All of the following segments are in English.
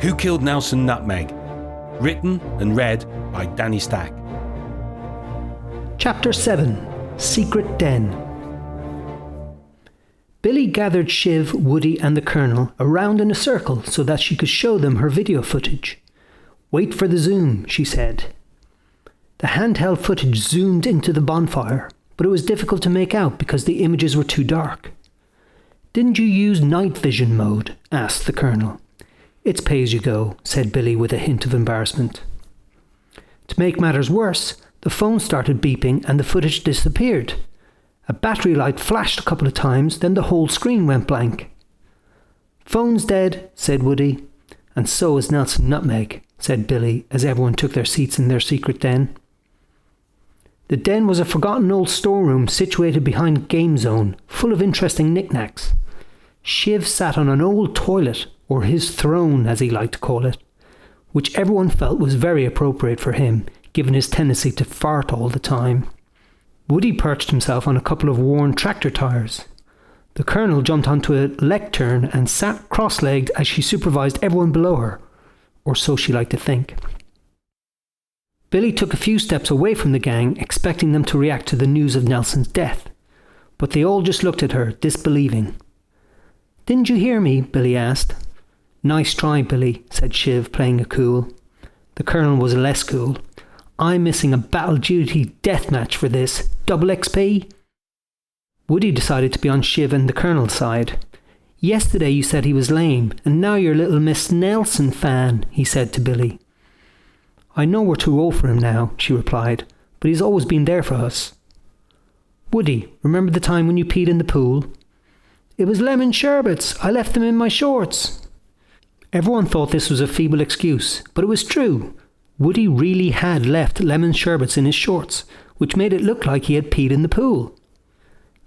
Who Killed Nelson Nutmeg? Written and read by Danny Stack. Chapter 7. Secret Den. Billy gathered Shiv, Woody and the Colonel around in a circle so that she could show them her video footage. "Wait for the zoom," she said. The handheld footage zoomed into the bonfire, but it was difficult to make out because the images were too dark. "Didn't you use night vision mode?" asked the Colonel. "It's pay as you go," said Billy with a hint of embarrassment. To make matters worse, the phone started beeping and the footage disappeared. A battery light flashed a couple of times, then the whole screen went blank. "Phone's dead," said Woody. "And so is Nelson Nutmeg," said Billy as everyone took their seats in their secret den. The den was a forgotten old storeroom situated behind Game Zone, full of interesting knickknacks. Shiv sat on an old toilet, or his throne as he liked to call it, which everyone felt was very appropriate for him, given his tendency to fart all the time. Woody perched himself on a couple of worn tractor tyres. The Colonel jumped onto a lectern and sat cross-legged as she supervised everyone below her, or so she liked to think. Billy took a few steps away from the gang, expecting them to react to the news of Nelson's death, but they all just looked at her, disbelieving. "Didn't you hear me?" Billy asked. "Nice try, Billy," said Shiv, playing it cool. The Colonel was less cool. "I'm missing a battle duty deathmatch for this. Double XP?" Woody decided to be on Shiv and the Colonel's side. "Yesterday you said he was lame, and now you're a little Miss Nelson fan," he said to Billy. "I know we're too old for him now," she replied, "but he's always been there for us." "Woody, remember the time when you peed in the pool?" "It was lemon sherbets. I left them in my shorts." Everyone thought this was a feeble excuse, but it was true. Woody really had left lemon sherbets in his shorts, which made it look like he had peed in the pool.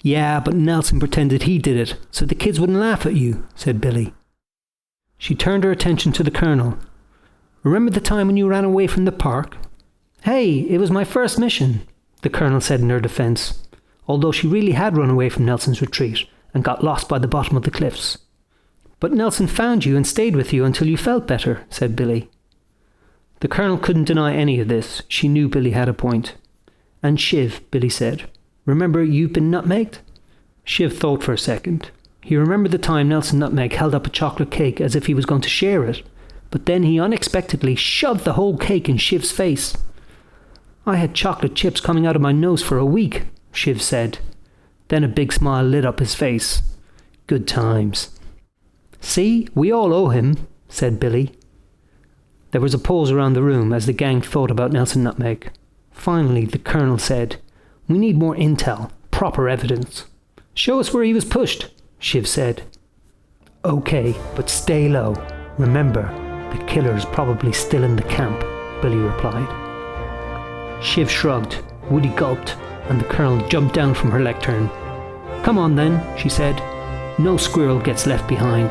"Yeah, but Nelson pretended he did it, so the kids wouldn't laugh at you," said Billy. She turned her attention to the Colonel. "Remember the time when you ran away from the park?" "Hey, it was my first mission," the Colonel said in her defence, although she really had run away from Nelson's retreat and got lost by the bottom of the cliffs. "But Nelson found you and stayed with you until you felt better," said Billy. The Colonel couldn't deny any of this. She knew Billy had a point. "And Shiv," Billy said, "remember you've been nutmegged?" Shiv thought for a second. He remembered the time Nelson Nutmeg held up a chocolate cake as if he was going to share it, but then he unexpectedly shoved the whole cake in Shiv's face. "I had chocolate chips coming out of my nose for a week," Shiv said. Then a big smile lit up his face. "Good times." "See, we all owe him," said Billy. There was a pause around the room as the gang thought about Nelson Nutmeg. Finally, the Colonel said, "We need more intel, proper evidence." "Show us where he was pushed," Shiv said. "Okay, but stay low. Remember, the killer's probably still in the camp," Billy replied. Shiv shrugged, Woody gulped, and the Colonel jumped down from her lectern. "Come on then," she said. "No squirrel gets left behind."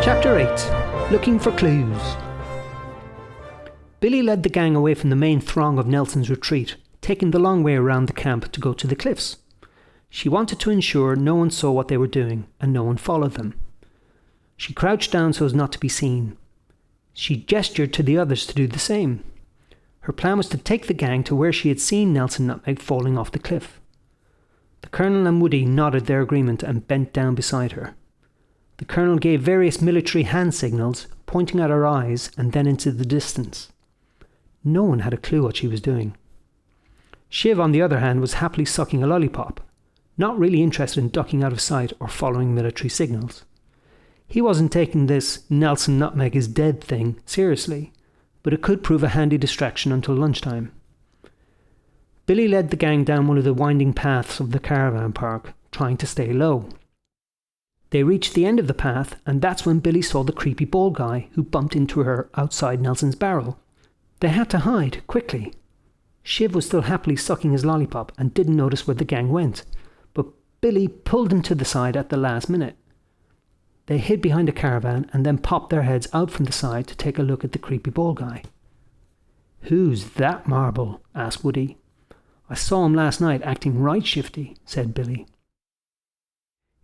Chapter 8. Looking for Clues. Billy led the gang away from the main throng of Nelson's retreat, taking the long way around the camp to go to the cliffs. She wanted to ensure no one saw what they were doing and no one followed them. She crouched down so as not to be seen. She gestured to the others to do the same. Her plan was to take the gang to where she had seen Nelson Nutmeg falling off the cliff. The Colonel and Woody nodded their agreement and bent down beside her. The Colonel gave various military hand signals, pointing at her eyes and then into the distance. No one had a clue what she was doing. Shiv, on the other hand, was happily sucking a lollipop, not really interested in ducking out of sight or following military signals. He wasn't taking this "Nelson Nutmeg is dead" thing seriously, but it could prove a handy distraction until lunchtime. Billy led the gang down one of the winding paths of the caravan park, trying to stay low. They reached the end of the path, and that's when Billy saw the creepy bald guy who bumped into her outside Nelson's barrel. They had to hide, quickly. Shiv was still happily sucking his lollipop and didn't notice where the gang went, but Billy pulled him to the side at the last minute. They hid behind a caravan and then popped their heads out from the side to take a look at the creepy bald guy. "Who's that marble?" asked Woody. "I saw him last night acting right shifty," said Billy.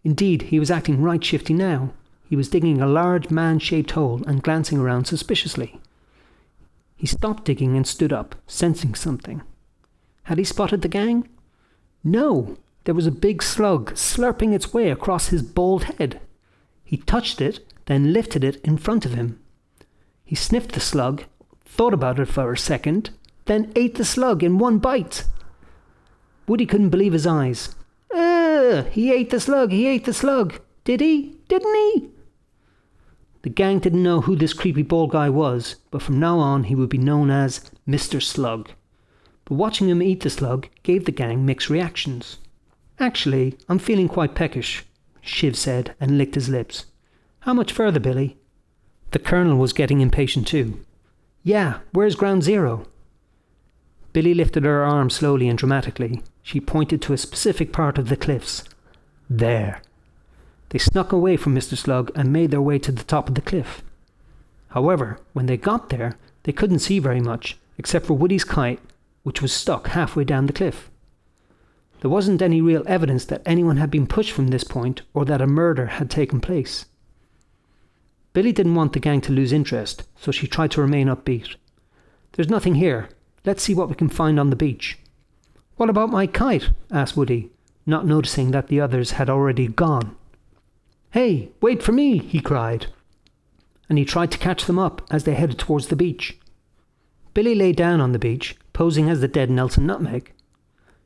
Indeed, he was acting right shifty now. He was digging a large man-shaped hole and glancing around suspiciously. He stopped digging and stood up, sensing something. Had he spotted the gang? No, there was a big slug slurping its way across his bald head. He touched it, then lifted it in front of him. He sniffed the slug, thought about it for a second, then ate the slug in one bite. Woody couldn't believe his eyes. He ate the slug, he ate the slug. Did he? Didn't he? The gang didn't know who this creepy bald guy was, but from now on he would be known as Mr. Slug. But watching him eat the slug gave the gang mixed reactions. Actually, I'm feeling quite peckish, Shiv said and licked his lips. How much further, Billy? The Colonel was getting impatient too. Yeah, where's ground zero? Billy lifted her arm slowly and dramatically. She pointed to a specific part of the cliffs. There. They snuck away from Mr. Slug and made their way to the top of the cliff. However, when they got there, they couldn't see very much, except for Woody's kite, which was stuck halfway down the cliff. There wasn't any real evidence that anyone had been pushed from this point or that a murder had taken place. Billy didn't want the gang to lose interest, so she tried to remain upbeat. There's nothing here. Let's see what we can find on the beach. What about my kite? Asked Woody, not noticing that the others had already gone. Hey, wait for me, he cried. And he tried to catch them up as they headed towards the beach. Billy lay down on the beach, posing as the dead Nelson Nutmeg.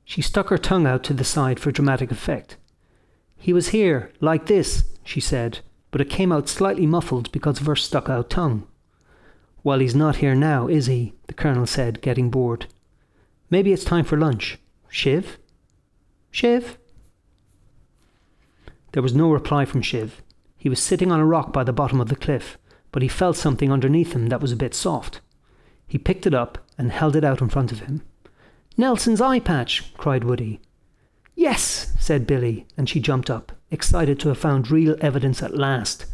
She stuck her tongue out to the side for dramatic effect. He was here, like this, she said, but it came out slightly muffled because of her stuck-out tongue. Well, he's not here now, is he? The Colonel said, getting bored. Maybe it's time for lunch. Shiv? Shiv? There was no reply from Shiv. He was sitting on a rock by the bottom of the cliff, but he felt something underneath him that was a bit soft. He picked it up and held it out in front of him. Nelson's eye patch, cried Woody. Yes, said Billy, and she jumped up, excited to have found real evidence at last.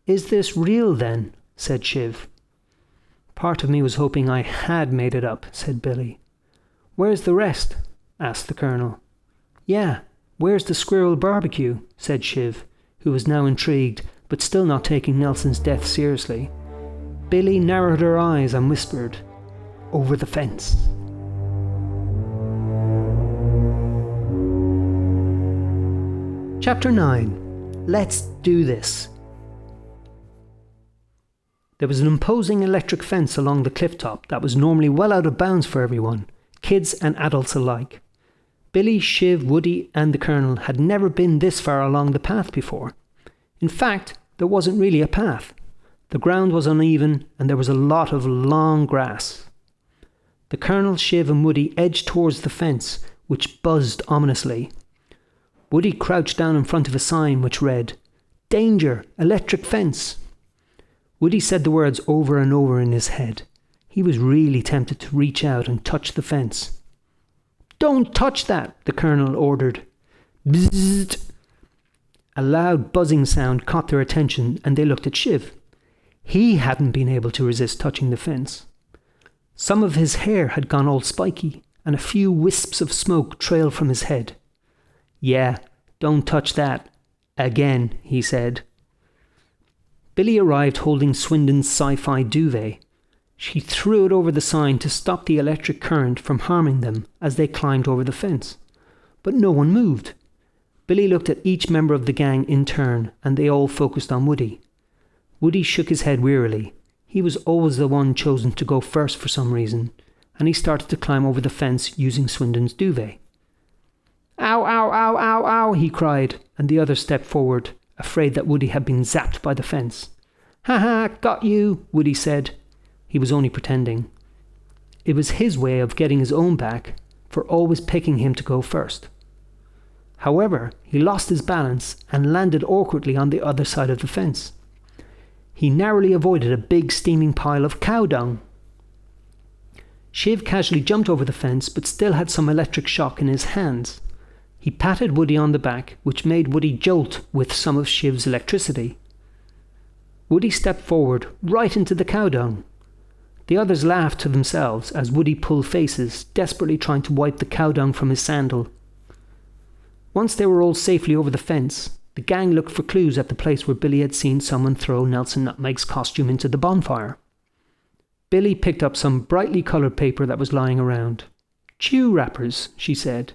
Is this real then? Said Shiv. Part of me was hoping I had made it up, said Billy. Where's the rest? Asked the Colonel. Yeah, where's the squirrel barbecue? Said Shiv, who was now intrigued, but still not taking Nelson's death seriously. Billy narrowed her eyes and whispered, Over the fence. Chapter 9. Let's do this. There was an imposing electric fence along the cliff top that was normally well out of bounds for everyone, kids and adults alike. Billy, Shiv, Woody and the Colonel had never been this far along the path before. In fact, there wasn't really a path. The ground was uneven and there was a lot of long grass. The Colonel, Shiv and Woody edged towards the fence, which buzzed ominously. Woody crouched down in front of a sign which read, Danger! Electric fence! Woody said the words over and over in his head. He was really tempted to reach out and touch the fence. Don't touch that, the Colonel ordered. Bzzzt! A loud buzzing sound caught their attention and they looked at Shiv. He hadn't been able to resist touching the fence. Some of his hair had gone all spiky and a few wisps of smoke trailed from his head. Yeah, don't touch that. Again, he said. Billy arrived holding Swindon's sci-fi duvet. She threw it over the sign to stop the electric current from harming them as they climbed over the fence. But no one moved. Billy looked at each member of the gang in turn, and they all focused on Woody. Woody shook his head wearily. He was always the one chosen to go first for some reason, and he started to climb over the fence using Swindon's duvet. Ow, ow, ow, ow, ow, he cried, and the others stepped forward, afraid that Woody had been zapped by the fence. Ha ha, got you, Woody said. He was only pretending. It was his way of getting his own back for always picking him to go first. However, he lost his balance and landed awkwardly on the other side of the fence. He narrowly avoided a big steaming pile of cow dung. Shiv casually jumped over the fence but still had some electric shock in his hands. He patted Woody on the back, which made Woody jolt with some of Shiv's electricity. Woody stepped forward, right into the cow dung. The others laughed to themselves as Woody pulled faces, desperately trying to wipe the cow dung from his sandal. Once they were all safely over the fence, the gang looked for clues at the place where Billy had seen someone throw Nelson Nutmeg's costume into the bonfire. Billy picked up some brightly coloured paper that was lying around. "Chew wrappers," she said.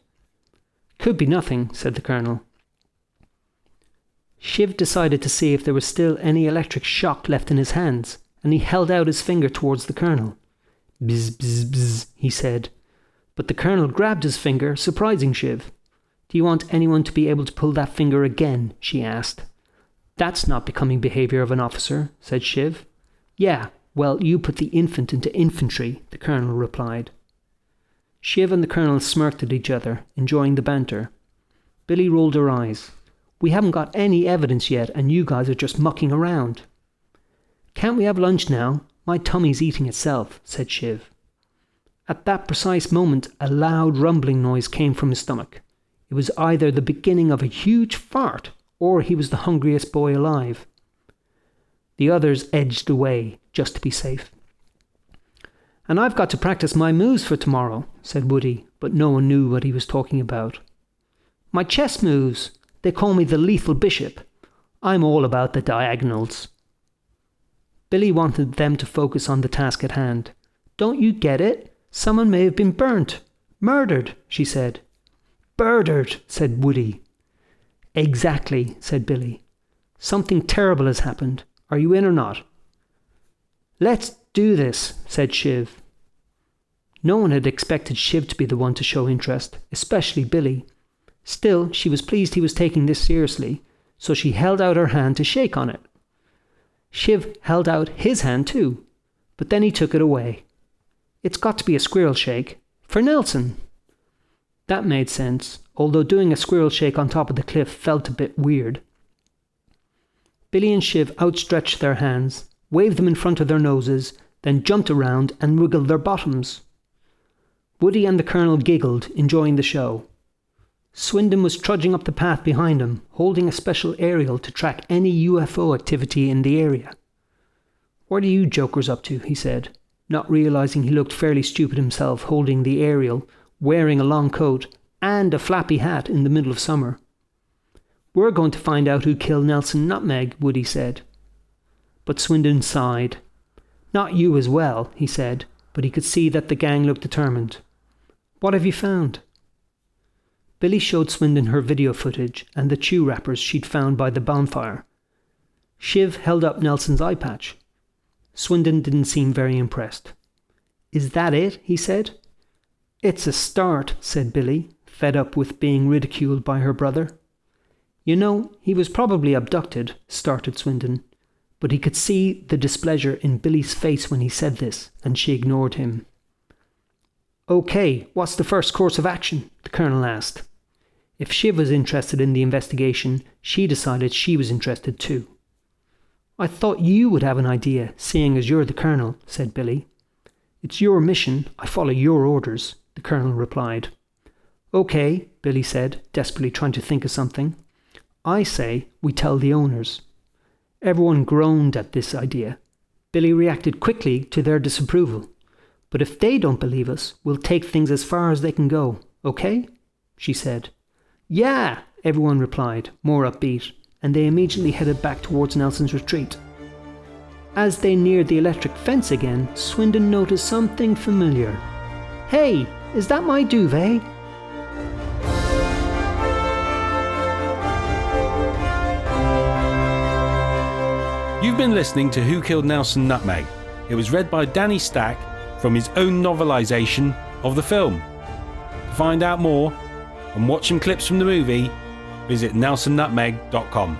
"Could be nothing," said the Colonel. Shiv decided to see if there was still any electric shock left in his hands, and he held out his finger towards the Colonel. "Bzz, bzz, bzz," he said. But the Colonel grabbed his finger, surprising Shiv. "Do you want anyone to be able to pull that finger again?" she asked. "That's not becoming behaviour of an officer," said Shiv. "Yeah, well, you put the infant into infantry," the Colonel replied. Shiv and the Colonel smirked at each other, enjoying the banter. Billy rolled her eyes. "We haven't got any evidence yet, and you guys are just mucking around." "Can't we have lunch now? My tummy's eating itself," said Shiv. At that precise moment, a loud rumbling noise came from his stomach. It was either the beginning of a huge fart, or he was the hungriest boy alive. The others edged away, just to be safe. "And I've got to practice my moves for tomorrow," said Woody, but no one knew what he was talking about. "My chess moves. They call me the Lethal Bishop. I'm all about the diagonals." Billy wanted them to focus on the task at hand. "Don't you get it? Someone may have been burnt. Murdered," she said. "Murdered," said Woody. "Exactly," said Billy. "Something terrible has happened. Are you in or not?" "Let's do this," said Shiv. No one had expected Shiv to be the one to show interest, especially Billy. Still, she was pleased he was taking this seriously, so she held out her hand to shake on it. Shiv held out his hand too, but then he took it away. "It's got to be a squirrel shake. For Nelson." That made sense, although doing a squirrel shake on top of the cliff felt a bit weird. Billy and Shiv outstretched their hands, waved them in front of their noses, then jumped around and wiggled their bottoms. Woody and the Colonel giggled, enjoying the show. Swindon was trudging up the path behind him, holding a special aerial to track any UFO activity in the area. "What are you jokers up to?" he said, not realising he looked fairly stupid himself holding the aerial, wearing a long coat and a flappy hat in the middle of summer. "We're going to find out who killed Nelson Nutmeg," Woody said. But Swindon sighed. "Not you as well," he said, but he could see that the gang looked determined. "What have you found?" Billy showed Swindon her video footage and the chew wrappers she'd found by the bonfire. Shiv held up Nelson's eye patch. Swindon didn't seem very impressed. "Is that it?" he said. "It's a start," said Billy, fed up with being ridiculed by her brother. "You know, he was probably abducted," started Swindon, but he could see the displeasure in Billy's face when he said this, and she ignored him. "OK, what's the first course of action?" the Colonel asked. If Shiv was interested in the investigation, she decided she was interested too. "I thought you would have an idea, seeing as you're the Colonel," said Billy. "It's your mission, I follow your orders," the Colonel replied. "OK," Billy said, desperately trying to think of something. "I say we tell the owners." Everyone groaned at this idea. Billy reacted quickly to their disapproval. "But if they don't believe us, we'll take things as far as they can go, OK?" she said. "Yeah," everyone replied, more upbeat, and they immediately headed back towards Nelson's retreat. As they neared the electric fence again, Swindon noticed something familiar. "Hey, is that my duvet?" You've been listening to Who Killed Nelson Nutmeg. It was read by Danny Stack from his own novelisation of the film. To find out more and watch some clips from the movie, visit nelsonnutmeg.com.